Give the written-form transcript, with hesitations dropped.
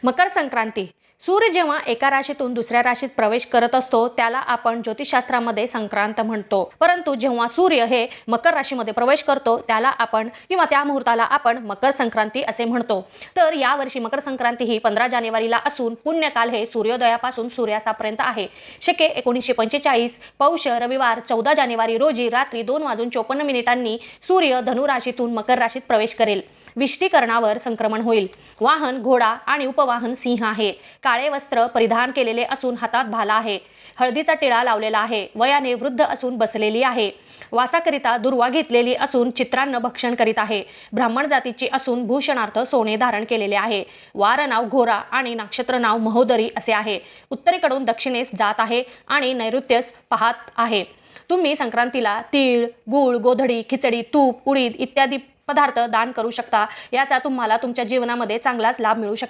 मकर संक्रांती. सूर्य जेव्हा एका राशीतून दुसऱ्या राशीत प्रवेश करत असतो त्याला आपण ज्योतिषशास्त्रामध्ये संक्रांत म्हणतो. परंतु जेव्हा सूर्य हे मकर राशीमध्ये प्रवेश करतो त्याला आपण किंवा त्या मुहूर्ताला आपण मकर संक्रांती असे म्हणतो. तर यावर्षी मकर संक्रांती ही 15 जानेवारीला असून पुण्यकाल हे सूर्योदयापासून सूर्यास्तापर्यंत आहे. शके 1945 पौष रविवार 14 जानेवारी रोजी रात्री 2:54 सूर्य धनु राशीतून मकर राशीत प्रवेश करेल. विष्टीकरणावर संक्रमण होईल. वाहन घोडा आणि उपवाहन सिंह आहे. काळे वस्त्र परिधान केलेले असून हातात भाला आहे. हळदीचा टिळा लावलेला आहे. वयाने वृद्ध असून बसलेली आहे. वासाकरिता दुर्वा घेतलेली असून चित्रांना भक्षण करीत आहे. ब्राह्मण जातीची असून भूषणार्थ सोने धारण केलेले आहे. वार नाव घोरा आणि नक्षत्र नाव महोदरी असे आहे. उत्तरेकडून दक्षिणेस जात आहे आणि नैऋत्यस पाहत आहे. तुम्ही संक्रांतीला तीळ, गूळ, गोधडी, खिचडी, तूप, उडीद इत्यादी पदार्थ दान करू शकता. याचा तुम्हाला तुमच्या जीवनामध्ये चांगलाच लाभ मिळू शकेल.